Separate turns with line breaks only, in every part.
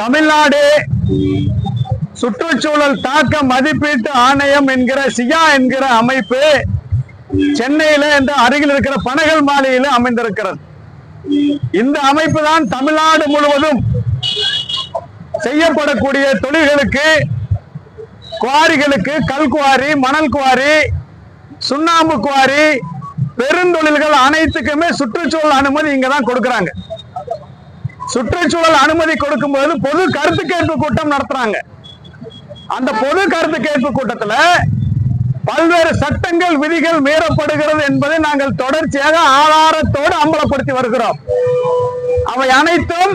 தமிழ்நாடு சுற்றுச்சூழல் தாக்க மதிப்பீட்டு ஆணையம் என்கிற சியா என்கிற அமைப்பு சென்னையில இந்த அருகில் இருக்கிற பனகல் மாலையில அமைந்திருக்கிறது. இந்த அமைப்பு தான் தமிழ்நாடு முழுவதும் செய்யப்படக்கூடிய தொழில்களுக்கு, குவாரிகளுக்கு, கல்குவாரி, மணல் குவாரி, சுண்ணாம்பு குவாரி, பெருந்தொழில்கள் அனைத்துக்குமே சுற்றுச்சூழல் அனுமதி இங்கதான் கொடுக்கறாங்க. சுற்றுச்சூழல் அனுமதி கொடுக்கும் போது பொது கருத்து கேட்பு கூட்டம் நடத்துறாங்க. அந்த பொது கருத்து கேட்பு கூட்டத்தில் பல்வேறு சட்டங்கள், விதிகள் மீறப்படுகிறது என்பதை நாங்கள் தொடர்ச்சியாக ஆதாரத்தோடு அம்பலப்படுத்தி வருகிறோம். அவை அனைத்தும்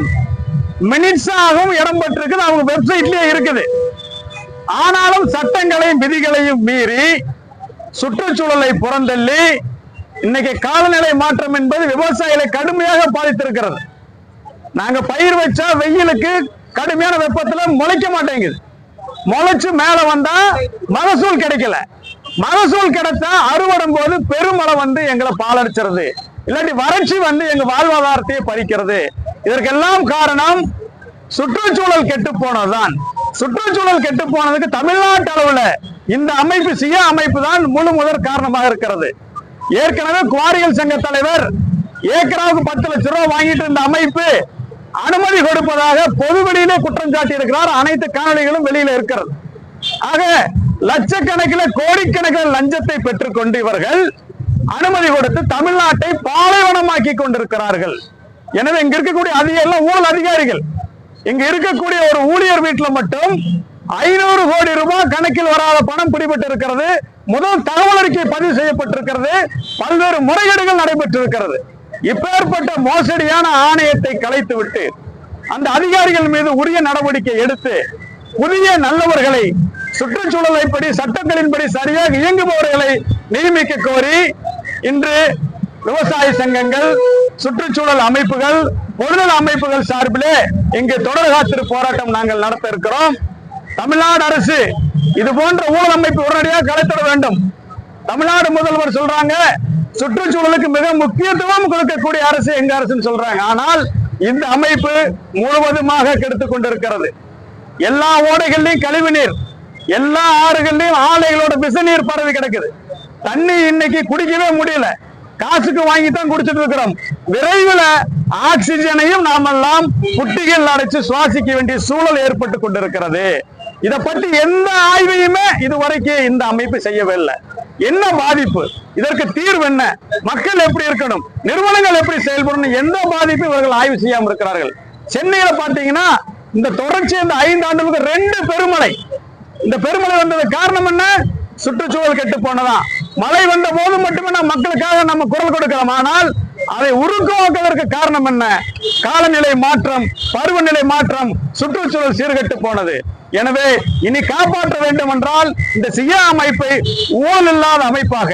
மினிட்ஸாகவும் இடம் பெற்றிருக்குது, அவங்க வெப்சைட்லயே இருக்குது. ஆனாலும் சட்டங்களையும் விதிகளையும் மீறி சுற்றுச்சூழலை புறந்தள்ளி இன்னைக்கு காலநிலை மாற்றம் என்பது விவசாயிகளை கடுமையாக பாதித்திருக்கிறது. நாங்க பயிர் வச்சா வெயிலுக்கு கடுமையான வெப்பத்துல முளைக்க மாட்டேங்குது. முளைச்சு மேல வந்தா மகசூல் கிடைக்கல. மகசூல் கிடைத்தா அறுவடும் போது பெருமழை வந்து எங்களை பாலடிச்சிருது, இல்லாட்டி வறட்சி வந்து எங்க வாழ்வாதாரத்தையே பறிக்கிறது. இதற்கெல்லாம் காரணம் சுற்றுச்சூழல் கெட்டு போனதுதான். சுற்றுச்சூழல் கெட்டு போனதுக்கு தமிழ்நாட்டு அளவுல இந்த அமைப்பு, சியா அமைப்பு தான் முழு முதற் காரணமாக இருக்கிறது. ஏற்கனவே குவாரிகள் சங்க தலைவர் ஏக்கராவுக்கு 10 லட்சம் ரூபாய் வாங்கிட்டு இருந்த அமைப்பு அனுமதி கொடுப்பதாக பொதுவெளியிலே குற்றம் சாட்டி இருக்கிறார். அனைத்து காணொலிகளும் வெளியில இருக்கிறது. ஆக லட்சக்கணக்கில், கோடிக்கணக்கில் லஞ்சத்தை பெற்றுக்கொண்டு இவர்கள் அனுமதி கொடுத்து தமிழ்நாட்டை பாலைவனமாக்கி கொண்டிருக்கிறார்கள். எனவே இங்க இருக்கக்கூடிய அதிகாரிகள் ஊழல் அதிகாரிகள். இங்க இருக்கக்கூடிய ஒரு ஊழியர் வீட்டில் மட்டும் 500 கோடி ரூபாய் கணக்கில் வராத பணம் பிடிபட்டு இருக்கிறது. முதல் தகவல் அறிக்கை பதிவு செய்யப்பட்டிருக்கிறது. பல்வேறு முறைகேடுகள் நடைபெற்றிருக்கிறது. இப்பேற்பட்ட மோசடியான ஆணையத்தை கலைத்துவிட்டு அந்த அதிகாரிகள் மீது உரிய நடவடிக்கை எடுத்து புதிய நல்லவர்களை, சுற்றுச்சூழலை படி சட்டங்களின்படி சரியாக இயங்குபவர்களை நியமிக்க கோரி இன்று விவசாய சங்கங்கள், சுற்றுச்சூழல் அமைப்புகள், பொதுநல அமைப்புகள் சார்பிலே இங்கு தொடர் காத்திரு போராட்டம் நாங்கள் நடத்த இருக்கிறோம். தமிழ்நாடு அரசு இது போன்ற ஊழல் அமைப்பு உடனடியாக கலைத்திட வேண்டும். தமிழ்நாடு முதல்வர் சொல்றாங்க சுற்றுச்சூழலுக்கு மிக முக்கியத்துவம் கொடுக்கக்கூடிய அரசு எங்க அரசுன்னு சொல்றாங்க. ஆனால் இந்த அமைப்பு முழுவதுமாக கெடுத்துக் கொண்டிருக்கிறது. எல்லா ஓடைகள்லையும் கழிவு நீர், எல்லா ஆறுகள்லையும் ஆலைகளோட விச நீர் பரவி கிடக்குது. தண்ணி இன்னைக்கு குடிக்கவே முடியல, காசுக்கு வாங்கித்தான் குடிச்சிட்டு இருக்கிறோம். விரைவில் ஆக்சிஜனையும் நாமெல்லாம் புட்டிகள் அடைச்சு சுவாசிக்க வேண்டிய சூழல் ஏற்பட்டு கொண்டிருக்கிறது. இதை பற்றி எந்த ஆய்வையுமே இதுவரைக்கும் இந்த அமைப்பு செய்யவில்லை. என்ன பாதிப்பு, இதற்கு தீர்வு என்ன, மக்கள் எப்படி இருக்கணும், நிறுவனங்கள் எப்படி செயல்படணும், எந்த பாதிப்பு இவர்கள் ஆய்வு செய்யாமல் இருக்கிறார்கள். சென்னையில பாத்தீங்கன்னா இந்த தொடர்ச்சி இந்த 5 ஆண்டுகளுக்கு 2 பெருமழை. இந்த பெருமழை வந்தது காரணம் என்ன? சுற்றுச்சூழல் கெட்டு போனதான். மழை வந்த போது மட்டுமே நம்ம மக்களுக்காக நம்ம குரல் கொடுக்கலாம். ஆனால் அதை உருவாக்குவதற்கு காரணம் என்ன? காலநிலை மாற்றம், பருவநிலை மாற்றம், சுற்றுச்சூழல் சீர்கெட்டு போனது. எனவே இனி காப்பாற்ற வேண்டும் என்றால் இந்த சியா அமைப்பை ஊழல் இல்லாத அமைப்பாக,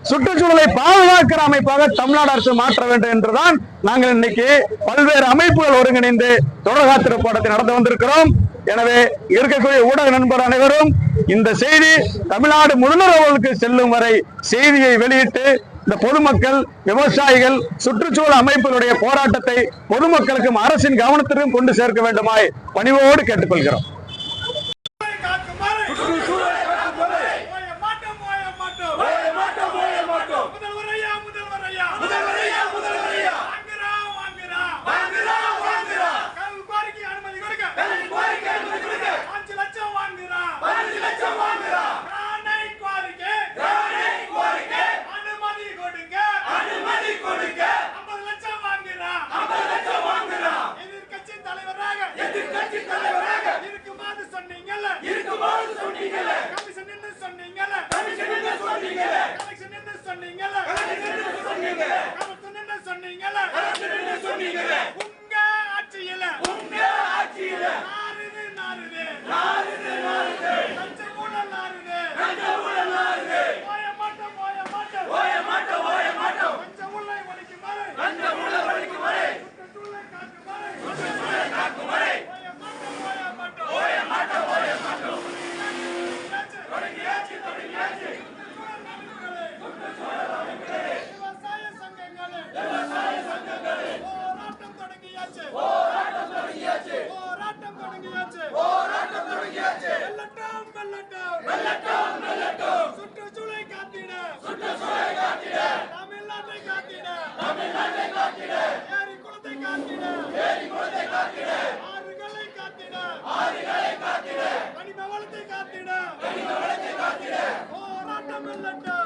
சுற்றுச்சூழலை பாதுகாக்கிற அமைப்பாக தமிழ்நாடு அரசு மாற்ற வேண்டும் என்றுதான் நாங்கள் இன்னைக்கு பல்வேறு அமைப்புகள் ஒருங்கிணைந்து தொடர் காத்திரு போராட்டத்தை நடந்து வந்திருக்கிறோம். எனவே இருக்கக்கூடிய ஊடக நண்பர் அனைவரும் இந்த செய்தி தமிழ்நாடு முதல்வர்களுக்கு செல்லும் வரை செய்தியை வெளியிட்டு இந்த பொதுமக்கள், விவசாயிகள், சுற்றுச்சூழல் அமைப்புகளுடைய போராட்டத்தை பொதுமக்களுக்கும் அரசின் கவனத்திற்கும் கொண்டு சேர்க்க வேண்டுமாய் பணிவோடு கேட்டுக்கொள்கிறோம்.
எதிர்க்கட்சி தலைவராக இருக்கும் ஆறுகளை காத்திட கனிம வளத்தை காத்திட போராட்டம் வெல்லட்டும்